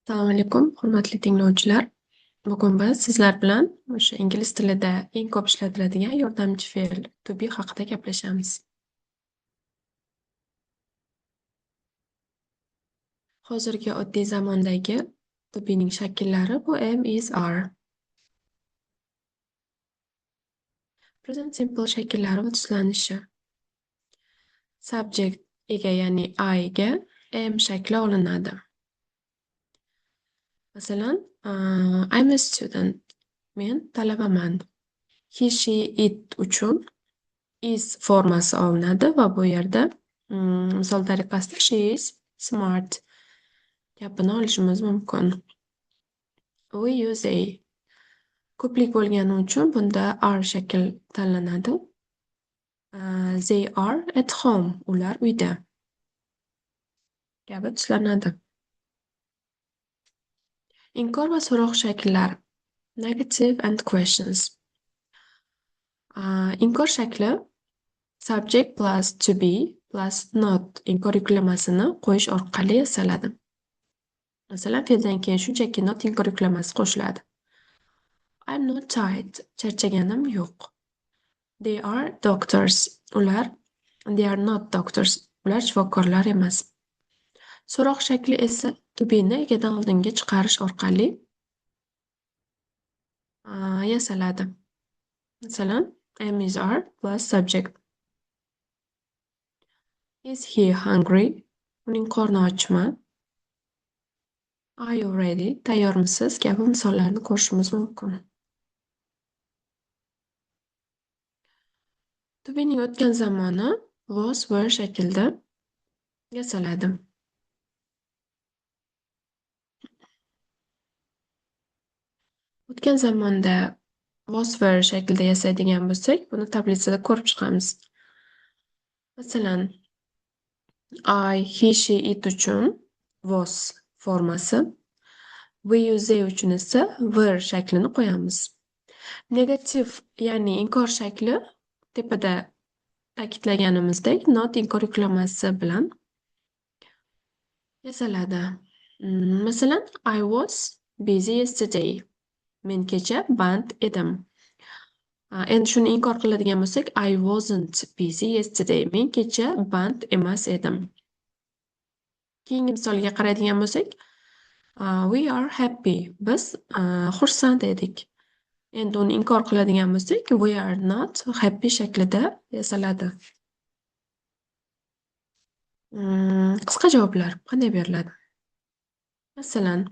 Assalomu alaykum, hurmatli tinglovchilar. Bugun biz sizlar bilan o'sha ingliz tilida eng ko'p ishlatiladigan yordamchi fe'l to be haqida gaplashamiz. Hozirgi oddiy zamondagi to be'ning shakllari bu am, is, are. Present simple shakllari va tuslanishi. Subject ega, ya'ni I ga am shakli olinadi. Masalan, I'm a student. Men talabaman. He, she, it uchun is formasi olinadi va bu yerda misol tariqasida she is smart gapini olishimiz mumkin. We use a. Ko'plik bo'lgani uchun bunda are shakl tanlanadi. They are at home. Ular uyda kabi tuslanadi. Inkor va so'roq shakllari. Negative and questions. Inkor shakli subject plus to be plus not inkor yuklamasini qo'yish orqali yasaladi. Masalan, fe'ldan keyin shunchaki not inkor yuklamasi qo'shiladi. I'm not tired. Charchaganim yo'q. They are doctors. They are not doctors. Ular shifokorlar emas. So'roq shakli esa to be'ni egadan oldinga chiqarish orqali yasaladi. Masalan, am, is, are plus subject. Is he hungry? Uning qorni ochmi? Are you ready? Tayyormisiz? Kabi misollarni ko'rishimiz mumkin. To be'ning o'tgan zamoni was, were shaklda yasaladi. O'tgan zamonda was, were shaklida yasaydigan bo'lsak, buni tablisada ko'rib chiqamiz. Masalan, I, he, she, it uchun was formasi, we, you, they uchun esa were shaklini qo'yamiz. Negativ, ya'ni inkor shakli tepada ta'kidlaganimizdek not inkor yuklamasi bilan yasaladi. Masalan, I was busy yesterday. Men kecha band edim. Endi shuni inkor qiladigan bo'lsak, I wasn't busy yesterday. Men kecha band emas edim. Keyingi misolga qaraydigan bo'lsak, we are happy. Biz xursand edik. Endi uni inkor qiladigan bo'lsak, we are not happy shaklida yasaladi. Qisqa javoblar qanday beriladi? Masalan,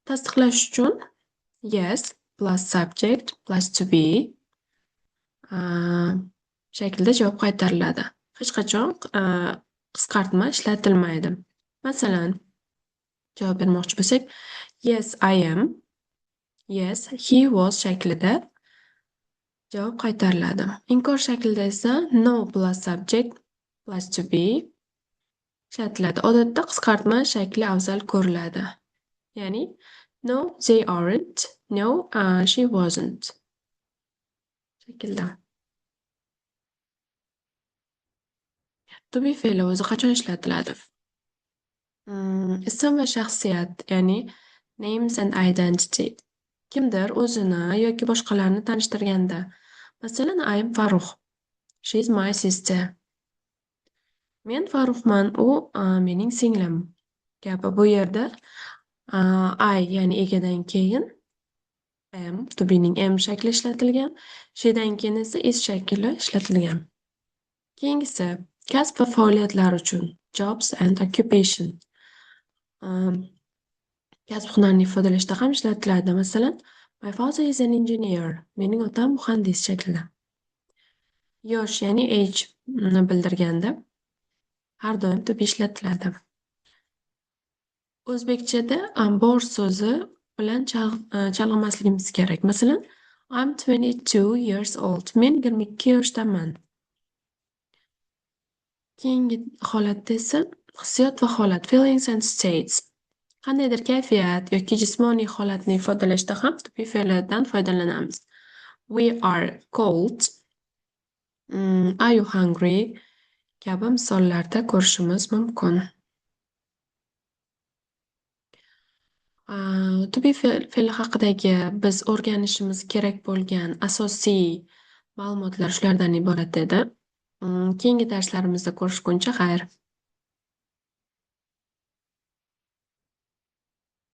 tasdiqlash uchun yes plus subject plus to be shaklida javob qaytariladi. Hech qachon qisqartma ishlatilmaydi. Masalan, javob bermoqchi bo'lsak, yes, I am. Yes, he was shaklida javob qaytariladi. Inkor shaklida esa no plus subject plus to be ishlatiladi. Odatda qisqartma shakli afzal ko'riladi. Ya'ni no, they aren't. No, she wasn't. Shaklda. To be fe'li o'zi qachon ishlatiladi? Ism va shaxsiyat, ya'ni names and identity. Kimdir o'zini yoki boshqalarni tanishtirganda. Masalan, I'm Farruh. She's my sister. Men Farruhman, u mening singlim. Kabi bu yerda I, ya'ni egadan keyin am, to be'ning am shakli ishlatilgan. She'dan keyin esa is shakli ishlatilgan. Keyingisi kasb va faoliyatlar uchun jobs and occupation. Kasb hunarni ifodalashda ham ishlatiladi. Masalan, my father is an engineer. Mening otam muhandis shaklida. Yosh, ya'ni age bildirganda har doim to be ishlatiladi. O'zbekchada bor so'zi bilan chalg'imasligimiz kerak. Masalan, I'm 22 years old. Men 22 yoshdaman. Keyingi holatda esa hissiyot va holat, feelings and states. Qandaydir kayfiyat yoki jismoniy holatni ifodalashda ham to be fe'lidan foydalanamiz. We are cold. Are you hungry? Kabi misollarda ko'rishimiz mumkin. To be fe'li haqidagi biz o'rganishimiz kerak bo'lgan asosiy ma'lumotlar shulardan iborat edi. Keyingi darslarimizda ko'rishguncha xayr.